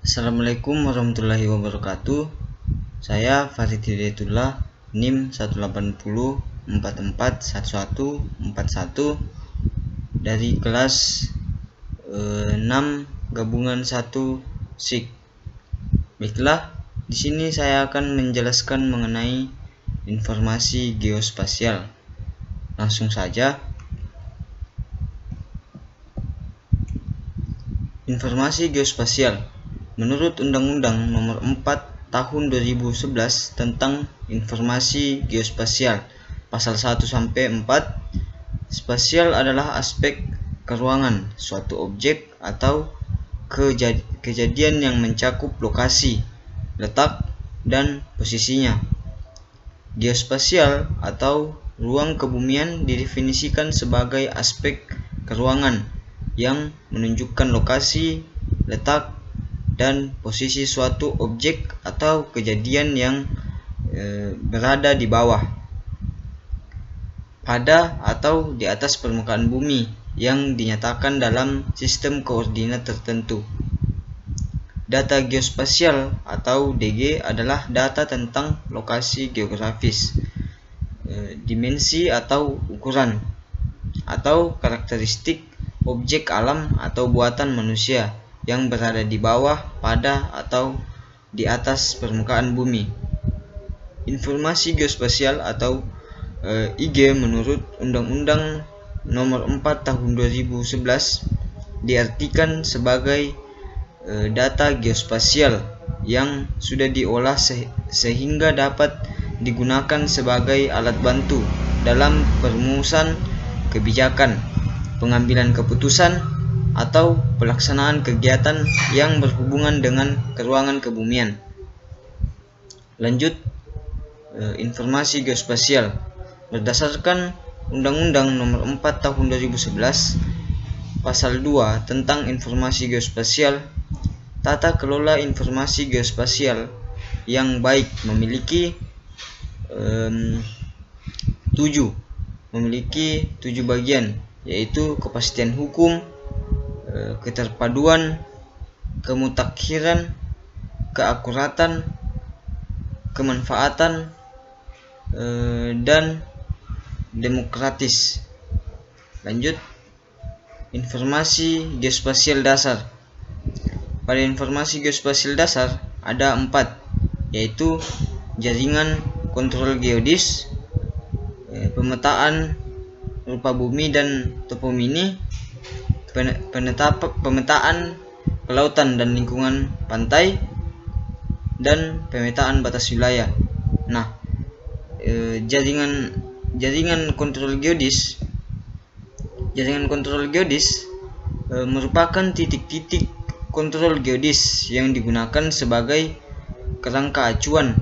Assalamualaikum warahmatullahi wabarakatuh. Saya Farid Hidayatullah, NIM 180441141 dari kelas 6 gabungan 1 SIK. Baiklah, di sini saya akan menjelaskan mengenai informasi geospasial. Langsung saja. Informasi geospasial menurut Undang-Undang Nomor 4 Tahun 2011 tentang Informasi Geospasial, Pasal 1-4, spasial adalah aspek keruangan suatu objek atau kejadian yang mencakup lokasi, letak, dan posisinya. Geospasial atau ruang kebumian didefinisikan sebagai aspek keruangan yang menunjukkan lokasi, letak, dan posisi suatu objek atau kejadian yang berada di bawah, pada atau di atas permukaan bumi yang dinyatakan dalam sistem koordinat tertentu. Data geospasial atau DG adalah data tentang lokasi geografis, dimensi atau ukuran, atau karakteristik objek alam atau buatan manusia yang berada di bawah, pada, atau di atas permukaan bumi. Informasi geospasial atau IG menurut Undang-Undang Nomor 4 Tahun 2011 diartikan sebagai data geospasial yang sudah diolah sehingga dapat digunakan sebagai alat bantu dalam perumusan kebijakan, pengambilan keputusan, atau pelaksanaan kegiatan yang berhubungan dengan keruangan kebumian. Lanjut, informasi geospasial berdasarkan Undang-Undang Nomor 4 Tahun 2011 Pasal 2 tentang informasi geospasial. Tata kelola informasi geospasial yang baik memiliki 7 bagian, yaitu kepastian hukum, keterpaduan, kemutakhiran, keakuratan, kemanfaatan, dan demokratis. Lanjut, informasi geospasial dasar. Pada informasi geospasial dasar ada 4, yaitu jaringan kontrol geodis, pemetaan rupa bumi dan topomini, pemetaan kelautan dan lingkungan pantai, dan pemetaan batas wilayah. Nah, jaringan kontrol geodis merupakan titik-titik kontrol geodis yang digunakan sebagai kerangka acuan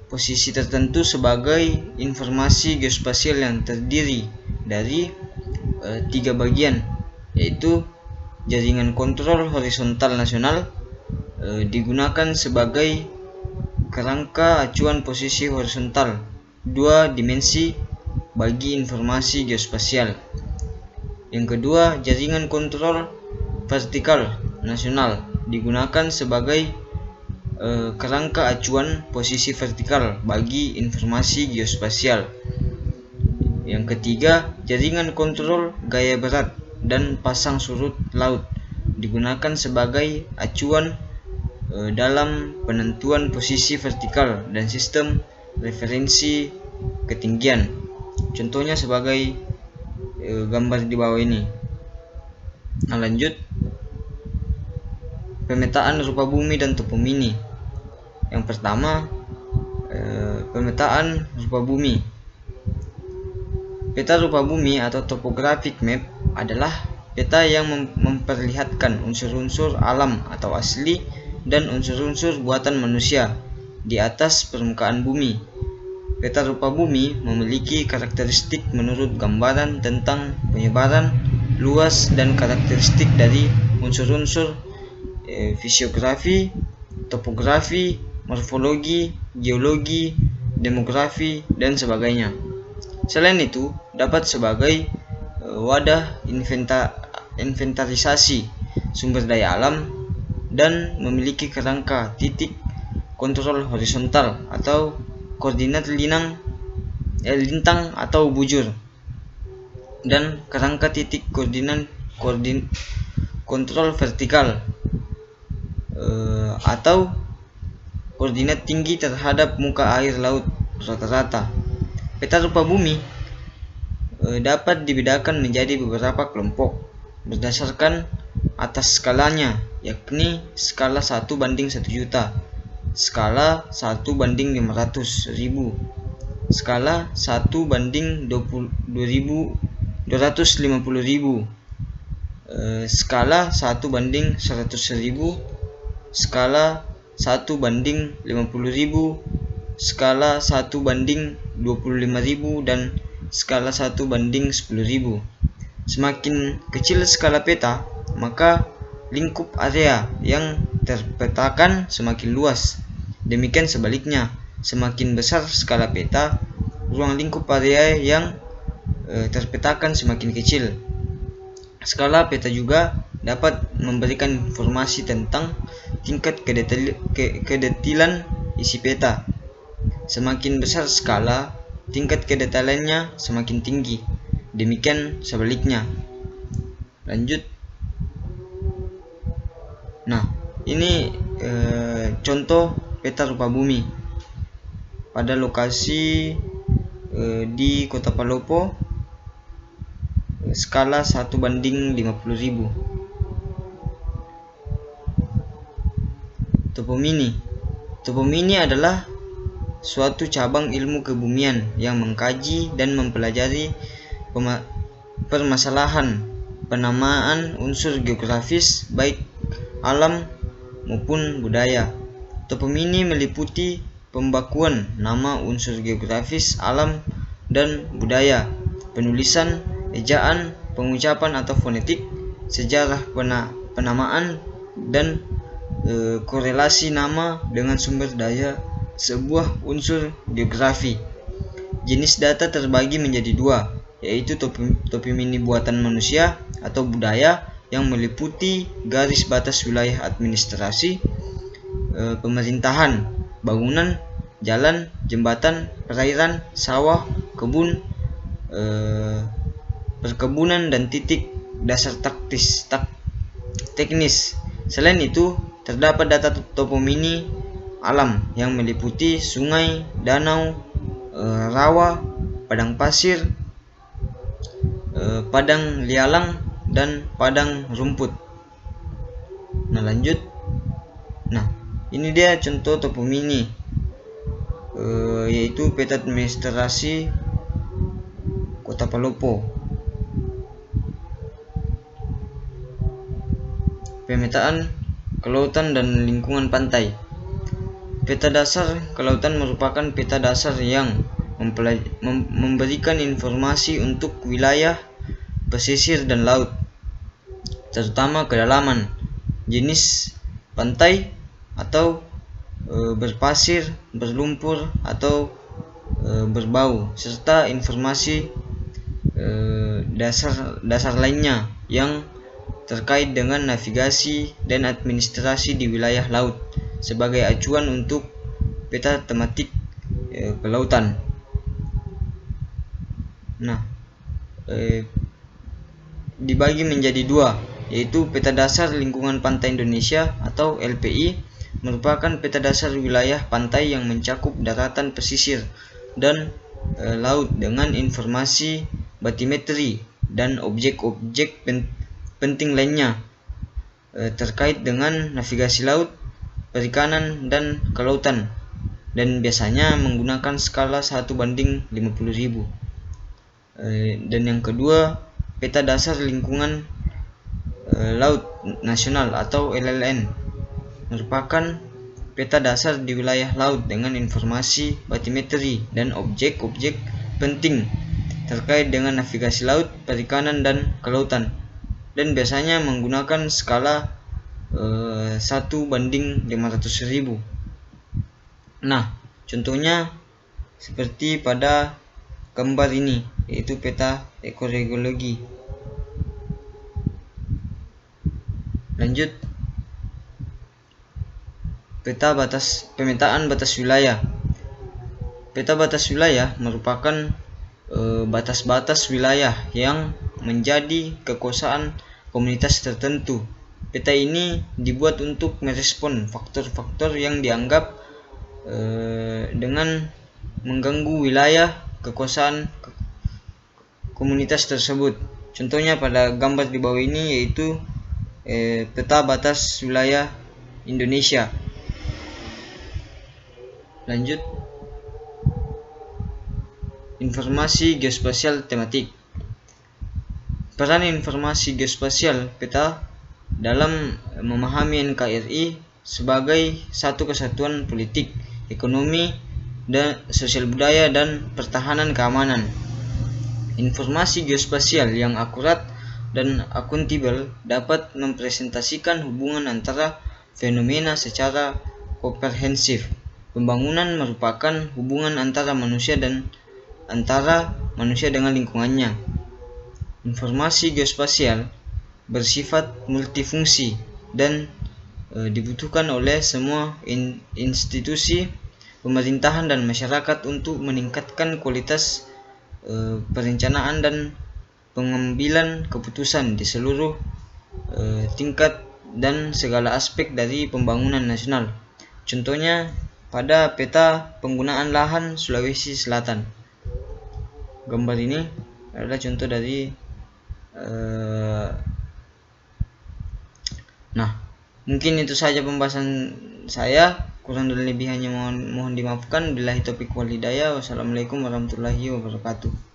posisi tertentu sebagai informasi geospasial yang terdiri dari 3 bagian, yaitu jaringan kontrol horizontal nasional digunakan sebagai kerangka acuan posisi horizontal 2 dimensi bagi informasi geospasial. Yang kedua, jaringan kontrol vertikal nasional digunakan sebagai kerangka acuan posisi vertikal bagi informasi geospasial. Yang ketiga, jaringan kontrol gaya berat dan pasang surut laut digunakan sebagai acuan dalam penentuan posisi vertikal dan sistem referensi ketinggian. Contohnya sebagai gambar di bawah ini. Nah, lanjut, pemetaan rupa bumi dan topomini. Yang pertama, pemetaan rupa bumi. Peta rupa bumi atau topographic map adalah peta yang memperlihatkan unsur-unsur alam atau asli dan unsur-unsur buatan manusia di atas permukaan bumi. Peta rupa bumi memiliki karakteristik menurut gambaran tentang penyebaran, luas, dan karakteristik dari unsur-unsur fisiografi, topografi, morfologi, geologi, demografi, dan sebagainya. Selain itu, dapat sebagai wadah inventarisasi sumber daya alam dan memiliki kerangka titik kontrol horizontal atau koordinat lintang atau bujur, dan kerangka titik kontrol vertikal atau koordinat tinggi terhadap muka air laut rata-rata. Peta rupa bumi dapat dibedakan menjadi beberapa kelompok berdasarkan atas skalanya, yakni skala 1:1 juta, skala 1:500.000, skala 1:250.000, skala 1:100.000, skala 1:50.000, skala 1:25.000, dan skala 1:10.000. Semakin kecil skala peta, maka lingkup area yang terpetakan semakin luas. Demikian sebaliknya, semakin besar skala peta, ruang lingkup area yang terpetakan semakin kecil. Skala peta juga dapat memberikan informasi tentang tingkat kedetailan isi peta. Semakin besar skala, tingkat kedetailannya semakin tinggi. Demikian sebaliknya. Lanjut. Nah, ini contoh peta rupa bumi pada lokasi di Kota Palopo, skala 1:50.000. Topomini adalah suatu cabang ilmu kebumian yang mengkaji dan mempelajari permasalahan penamaan unsur geografis baik alam maupun budaya. Topomini meliputi pembakuan nama unsur geografis, alam, dan budaya, penulisan, ejaan, pengucapan atau fonetik, sejarah penamaan, dan korelasi nama dengan sumber daya sebuah unsur geografi. Jenis data terbagi menjadi dua, yaitu topomini buatan manusia atau budaya yang meliputi garis batas wilayah administrasi, pemerintahan, bangunan, jalan, jembatan, perairan, sawah, kebun, perkebunan, dan titik dasar teknis. Selain itu, terdapat data topomini alam yang meliputi sungai, danau, rawa, padang pasir, padang lialang, dan padang rumput. Nah, lanjut. Nah, ini dia contoh topomini, yaitu peta administrasi Kota Palopo. Pemetaan kelautan dan lingkungan pantai. Peta dasar kelautan merupakan peta dasar yang memberikan informasi untuk wilayah pesisir dan laut, terutama kedalaman, jenis pantai atau berpasir, berlumpur, atau berbau, serta informasi dasar lainnya yang terkait dengan navigasi dan administrasi di wilayah laut sebagai acuan untuk peta tematik kelautan. Nah, dibagi menjadi dua, yaitu peta dasar lingkungan pantai Indonesia atau LPI, merupakan peta dasar wilayah pantai yang mencakup daratan pesisir dan laut dengan informasi batimetri dan objek-objek penting lainnya terkait dengan navigasi laut, perikanan, dan kelautan, dan biasanya menggunakan skala 1:50.000. Dan yang kedua, peta dasar lingkungan laut nasional atau LLN merupakan peta dasar di wilayah laut dengan informasi batimetri dan objek-objek penting terkait dengan navigasi laut, perikanan, dan kelautan, dan biasanya menggunakan skala 1:500.000. Nah, contohnya seperti pada gambar ini, yaitu peta ekoregologi. Lanjut. pemetaan batas wilayah. Peta batas wilayah merupakan batas-batas wilayah yang menjadi kekuasaan komunitas tertentu. Peta ini dibuat untuk merespon faktor-faktor yang dianggap dengan mengganggu wilayah kekuasaan komunitas tersebut. Contohnya pada gambar di bawah ini yaitu peta batas wilayah Indonesia. Lanjut, informasi geospasial tematik. Peran informasi geospasial peta dalam memahami NKRI sebagai satu kesatuan politik, ekonomi, dan sosial budaya dan pertahanan keamanan. Informasi geospasial yang akurat dan akuntabel dapat mempresentasikan hubungan antara fenomena secara komprehensif. Pembangunan merupakan hubungan antara manusia dengan lingkungannya. Informasi geospasial bersifat multifungsi dan dibutuhkan oleh semua institusi pemerintahan dan masyarakat untuk meningkatkan kualitas perencanaan dan pengambilan keputusan di seluruh tingkat dan segala aspek dari pembangunan nasional. Contohnya pada peta penggunaan lahan Sulawesi Selatan. Gambar ini adalah contoh dari mungkin itu saja pembahasan saya. Kurang dan lebihnya mohon dimaafkan. Billahi taufiq wal hidayah. Wassalamualaikum warahmatullahi wabarakatuh.